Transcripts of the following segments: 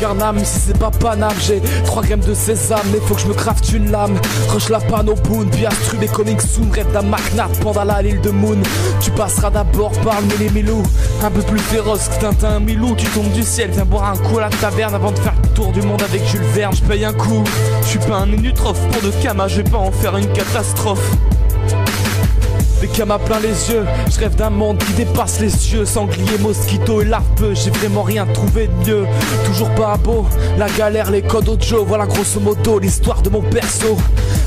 Burnham, si c'est pas Paname, j'ai 3 grammes de sésame, mais faut que je me crafte une lame. Rush la panne au boon, Biastrub et coming soon, rêve d'un magnat, Pandala à l'île de Moon. Tu passeras d'abord par le Mélimilou, un peu plus féroce que Tintin Milou. Tu tombes du ciel, viens boire un coup à la taverne avant de faire le tour du monde avec Jules Verne. Je paye un coup, je suis pas un minutrophe pour de Kama, je vais pas en faire une catastrophe. Des camas plein les yeux, je rêve d'un monde qui dépasse les cieux. Sanglier, mosquito et larpeux, j'ai vraiment rien trouvé de mieux. Toujours pas beau, la galère, les codes audio, voilà grosso modo l'histoire de mon perso.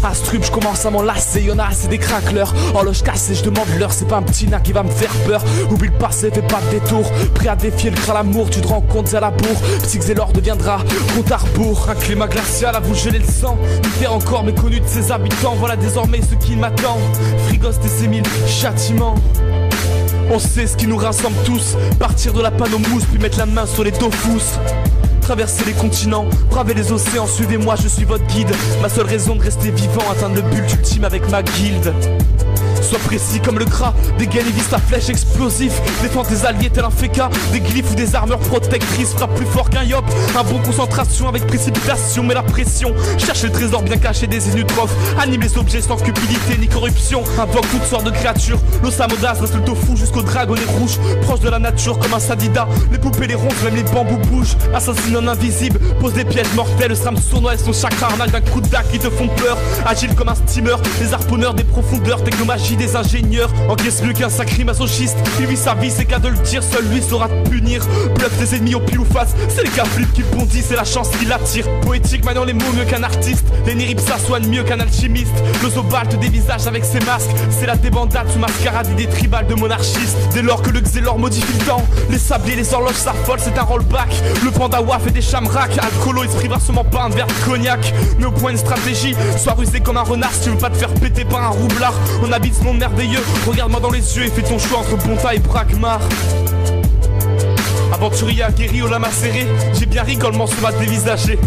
Astrub, je commence à m'en lasser, y'en a assez des craqueleurs. Horloge cassée, je demande l'heure, c'est pas un petit nain qui va me faire peur. Oublie le passé, fais pas de détour, prêt à défier le crâne l'amour, tu te rends compte c'est à la bourre. Psyxélor deviendra compte à rebours. Un climat glacial à vous geler le sang, une terre encore méconnue de ses habitants. Voilà désormais ce qui m'attend, Frigost et ses mille châtiments. On sait ce qui nous rassemble tous, partir de la panne aux mousses, puis mettre la main sur les dofus. Traverser les continents, braver les océans, suivez-moi, je suis votre guide. Ma seule raison de rester vivant, atteindre le but ultime avec ma guilde. Sois précis comme le gras, dégaine et vise ta flèche explosif. Défends tes alliés tel un féca, des glyphes ou des armures protectrices. Frappe plus fort qu'un yop, un bon concentration avec précipitation. Mais la pression, cherche le trésor bien caché des inutrophes. Anime les objets sans cupidité ni corruption. Invoque toutes sortes de créatures, l'osamodas reste le tofu jusqu'au dragonnet rouge. Proche de la nature comme un sadida, les poupées, les ronces, même les bambous bougent. Assassine en invisible, pose des pièges mortels. Le SRAM sournois et son chakra arnaque d'un coup de dague qui te font peur. Agile comme un steamer, les harponneurs des profondeurs, technomagie des ingénieurs, encaisse mieux qu'un sacré masochiste. Il vit sa vie, c'est qu'à de le dire, seul lui saura te punir. Bluff tes ennemis au pile ou face, c'est les gars flips qui bondissent, c'est la chance qui l'attire. Poétique, maniant les mots mieux qu'un artiste. Les Niripsa soignent mieux qu'un alchimiste. Le Zobal te dévisage avec ses masques, c'est la débandade sous mascarade idée tribale de monarchiste. Dès lors que le Xélor modifie le temps, les sabliers, les horloges s'affolent, c'est un rollback. Le pandawa fait des chamraks, alcoolo, esprit brassement pas un verre de cognac. Mais au point une stratégie, sois rusé comme un renard si tu veux pas te faire péter par un roublard. On habite ce monde merveilleux, regarde-moi dans les yeux et fais ton choix entre Bonta et Brakmar. Aventurier aguerri au lama serré, j'ai bien ri quand le mensonge m'a dévisagé.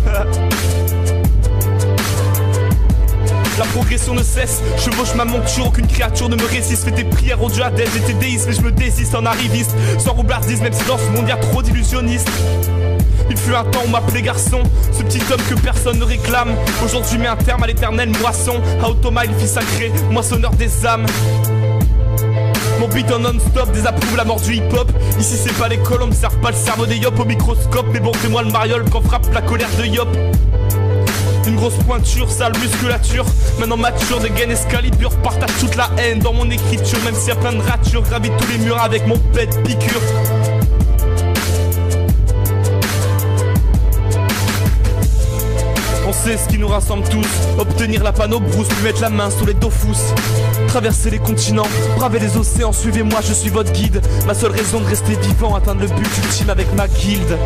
La progression ne cesse, chevauche ma monture, aucune créature ne me résiste. Fais tes prières au dieu Hadès, j'étais déiste mais je me désiste en arriviste. Sans roublardise, même si dans ce monde y'a trop d'illusionnistes. Il fut un temps où m'appelait garçon, ce petit homme que personne ne réclame. Aujourd'hui met un terme à l'éternelle moisson. À Automile, fils sacré, moissonneur des âmes. Mon beat en non-stop désapprouve la mort du hip-hop. Ici c'est pas l'école, on m'observe pas le cerveau des yop au microscope. Mais bon, fais-moi le mariole quand frappe la colère de yop. Une grosse pointure, sale musculature. Maintenant mature, des gaines Excalibur. Partage toute la haine dans mon écriture. Même s'il y a plein de ratures, gravite tous les murs avec mon pet piqûre. On sait ce qui nous rassemble tous, obtenir la panneau brousse, puis mettre la main sur les dofus. Traverser les continents, braver les océans, suivez-moi, je suis votre guide. Ma seule raison de rester vivant, atteindre le but ultime avec ma guilde.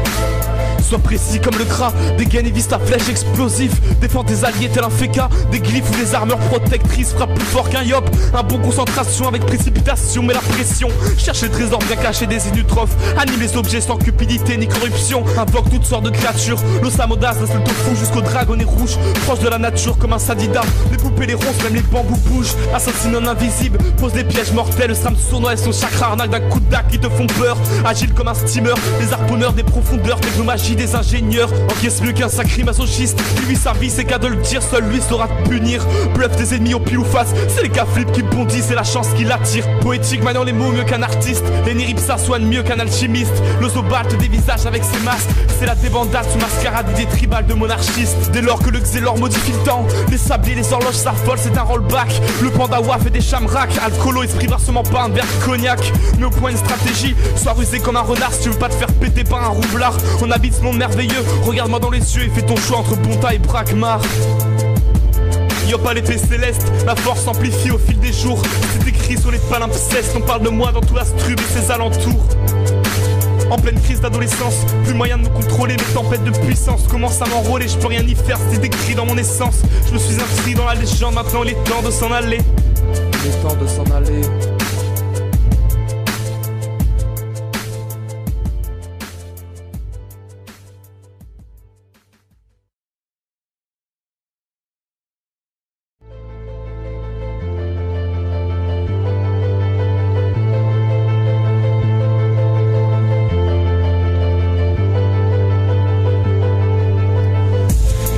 Sois précis comme le gras, dégaine et vise ta flèche explosif. Défends tes alliés tel un féca, des glyphes ou des armures protectrices. Frappe plus fort qu'un yop, un bon concentration avec précipitation. Mais la pression, cherche les trésors bien cachés des inutrophes. Anime les objets sans cupidité ni corruption. Invoque toutes sortes de créatures, l'osamodas reste le tofu jusqu'au dragonnet rouge. Proche de la nature comme un sadida, les poupées, les ronces, même les bambous bougent. Assassine en invisible, pose des pièges mortels. Le SRAM sournois et son chakra arnaque d'un coup de dague qui te font peur. Agile comme un steamer, les harponneurs des profondeurs, technomagie des ingénieurs, encaisse mieux qu'un sacré masochiste. Il vit sa vie, c'est qu'à de le dire, seul lui saura te punir. Bluff tes ennemis au pile ou face, c'est les gars flips qui bondissent, c'est la chance qui l'attire. Poétique, maniant les mots mieux qu'un artiste. Les Niripsa soignent mieux qu'un alchimiste. Le Zobal te dévisage avec ses masques, c'est la débandade sous mascarade idée tribale de monarchiste. Dès lors que le Xélor modifie le temps, les sabliers, les horloges s'affolent, c'est un rollback. Le pandawa fait des chamraks, alcoolo, esprit brassement pas un verre de cognac. Mais au point une stratégie, sois rusé comme un renard si tu veux pas te faire péter par un roublard. On habite ce monde merveilleux, regarde-moi dans les yeux et fais ton choix entre Bonta et Brakmar. Yop à l'épée céleste, ma force s'amplifie au fil des jours. C'est écrit sur les palimpsestes, on parle de moi dans tout l'Astrub et ses alentours. En pleine crise d'adolescence, plus moyen de me contrôler, mes tempêtes de puissance commencent à m'enrôler, je peux rien y faire, c'est écrit dans mon essence. Je me suis inscrit dans la légende, maintenant il est temps de s'en aller. Il est temps de s'en aller.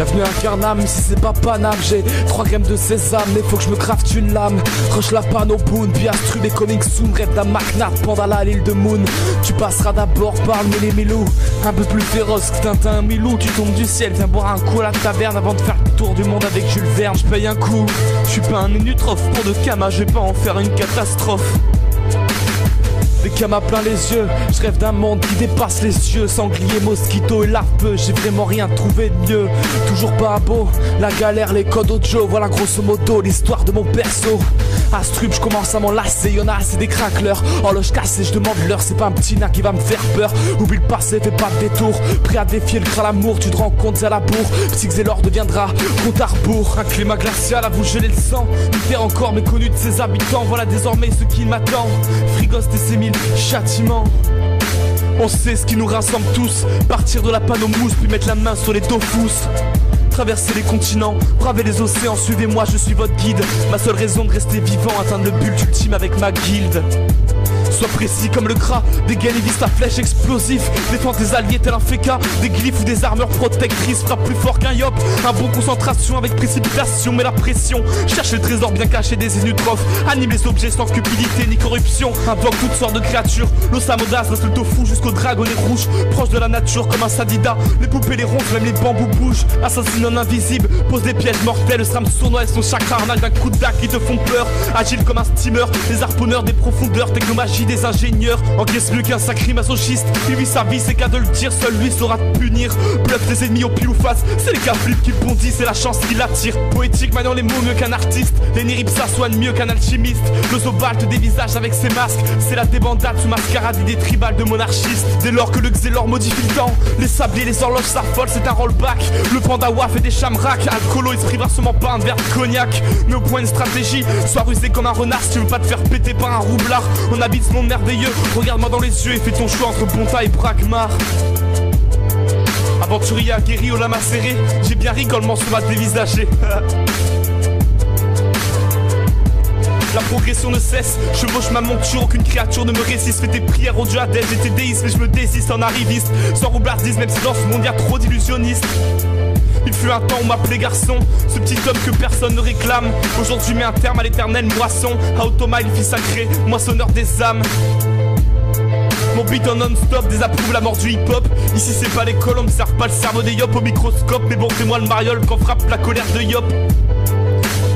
Bienvenue à Infernam, même si c'est pas Paname. J'ai 3 grammes de sésame, mais faut que je me crafte une lame. Rush la panne au boon, Biastrub et Coming Soon. Rêve d'un Macnat, Pandala à l'île de Moon. Tu passeras d'abord par le Milou. Un peu plus féroce que Tintin, Milou. Tu tombes du ciel, viens boire un coup à la taverne avant de faire le tour du monde avec Jules Verne. Je paye un coup, je suis pas un minutrophe pour de Kama, je vais pas en faire une catastrophe. Des camas plein les yeux, je rêve d'un monde qui dépasse les cieux. Sanglier, mosquito et larpeux, j'ai vraiment rien trouvé de mieux. Toujours pas beau, la galère, les codes audio. Voilà grosso modo l'histoire de mon perso. Astrub, je commence à m'en lasser, y'en a assez des craqueleurs. Horloge cassée, je demande l'heure, c'est pas un petit nain qui va me faire peur. Oublie le passé, fais pas de détour. Prêt à défier le crâne l'amour, tu te rends compte c'est à la bourre. Psyxelor deviendra compte à rebours. Un climat glacial à vous geler le sang. Une terre encore méconnue de ses habitants. Voilà désormais ce qui m'attend. Frigoste et ses mille châtiments. On sait ce qui nous rassemble tous. Partir de la panne aux mousses, puis mettre la main sur les dofus. Traverser les continents, braver les océans, suivez-moi, je suis votre guide. Ma seule raison de rester vivant, atteindre le but ultime avec ma guilde. Sois précis comme le gras, dégaine et vise ta flèche explosif. Défends tes alliés tel un féca, des glyphes ou des armures protectrices. Frappe plus fort qu'un yop, un bon concentration avec précipitation. Mais la pression, cherche le trésor bien caché des inutrophes. Anime les objets sans cupidité ni corruption. Invoque toutes sortes de créatures, l'osamodas reste le tofu jusqu'au dragonnet rouge. Proche de la nature comme un sadida, les poupées, les ronces, même les bambous bougent. Assassine en invisible, pose des pièges mortels. Le SRAM sournois et son chakra arnaque d'un coup de dague qui te font peur. Agile comme un steamer, les harponneurs des profondeurs, technomagie des ingénieurs, encaisse mieux qu'un sacré masochiste. Il vit sa vie, c'est qu'à de le dire, seul lui saura te punir. Bluff tes ennemis au pile ou face, c'est les gars flips qui bondissent, c'est la chance qui l'attire. Poétique maniant les mots mieux qu'un artiste, les niripsa soignent mieux qu'un alchimiste. Le Zobal te dévisage avec ses masques, c'est la débandade sous mascarade idée tribale de monarchiste. Dès lors que le Xélor modifie le temps, les sabliers, les horloges s'affolent, c'est un rollback. Le pandawa fait des chamraks, alcoolo, esprit brassement pas un verre de cognac. Mais au point une stratégie, sois rusé comme un renard si tu veux pas te faire péter par un roublard. On habite ce monde merveilleux, regarde-moi dans les yeux et fais ton choix entre bonta et bragmar. Aventurier aguerri au lama serré, j'ai bien ri quand le morceau m'a dévisagé. La progression ne cesse, chevauche ma monture, aucune créature ne me résiste. Fais tes prières au dieu Hadès, j'étais déiste mais je me désiste en arriviste. Sans roublardise, même si dans ce monde y'a trop d'illusionnistes. Il fut un temps où m'appelait garçon, ce petit homme que personne ne réclame. Aujourd'hui met un terme à l'éternelle moisson. À Automile, fils sacré, moissonneur des âmes. Mon beat en non-stop désapprouve la mort du hip-hop. Ici c'est pas l'école, on me sert pas le cerveau des yop au microscope. Mais bon c'est moi le mariole quand frappe la colère de yop.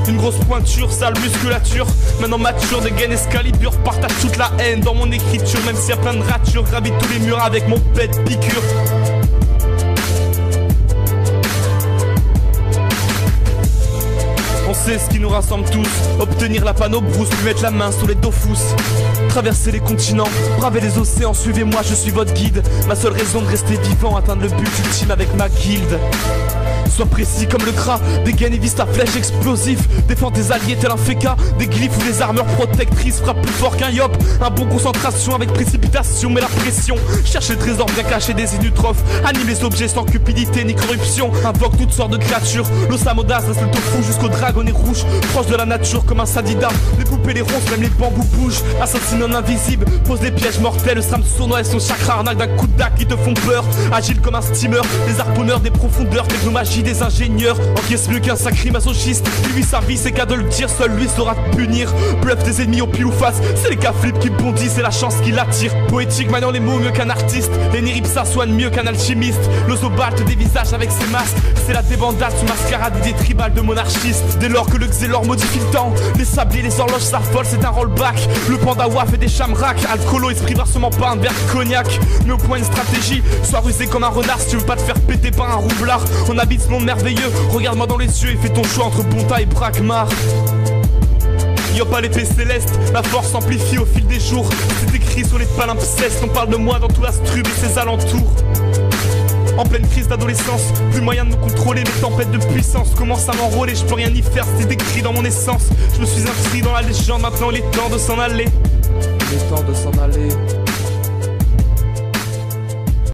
Une grosse pointure, sale musculature. Maintenant mature, des gaines Excalibur. Partage toute la haine dans mon écriture. Même s'il y a plein de ratures, gravite tous les murs avec mon pet piqûre. On sait ce qui nous rassemble tous, obtenir la panne aux brousses, puis mettre la main sur les dofus. Traverser les continents, braver les océans, suivez-moi, je suis votre guide. Ma seule raison de rester vivant, atteindre le but ultime avec ma guilde. Sois précis comme le gras, dégaine et vise ta flèche explosif. Défends tes alliés tel un féca, des glyphes ou des armures protectrices. Frappe plus fort qu'un yop, un bon concentration avec précipitation. Mais la pression, cherche les trésors bien cachés des inutrophes. Anime les objets sans cupidité ni corruption. Invoque toutes sortes de créatures, l'osamodas reste le tofu jusqu'au dragonnet rouge. Proche de la nature comme un sadida, les poupées, les ronces, même les bambous bougent. Assassine en invisible, pose des pièges mortels. Le SRAM sournois et son chakra arnaque d'un coup de dague qui te font peur. Agile comme un steamer, les harponneurs des profondeurs, technomagie des ingénieurs, encaisse mieux qu'un sacré masochiste. Il vit sa vie, c'est qu'à de le dire, seul lui saura te punir. Bluff tes ennemis au pile ou face, c'est les gars flips qui bondissent, c'est la chance qui l'attire. Poétique maniant les mots mieux qu'un artiste, les niripsa soignent mieux qu'un alchimiste. Le Zobal te dévisage avec ses masques, c'est la débandade sous mascarade idée tribale de monarchiste. Dès lors que le Xélor modifie le temps, les sabliers, les horloges s'affolent, c'est un rollback. Le pandawa fait des chamraks, alcoolo, esprit brassement pas un verre de cognac. Mais au point une stratégie, sois rusé comme un renard si tu veux pas te faire péter par un roublard. On habite ce monde merveilleux, regarde-moi dans les yeux et fais ton choix entre bonta et bragmar. Yop à l'épée céleste, ma force s'amplifie au fil des jours. C'est écrit sur les palimpsestes, on parle de moi dans tout l'Astrub et ses alentours. En pleine crise d'adolescence, plus moyen de me contrôler, mes tempêtes de puissance commencent à m'enrôler, je peux rien y faire, c'est écrit dans mon essence. Je me suis inscrit dans la légende, maintenant il est temps de s'en aller. Il est temps de s'en aller.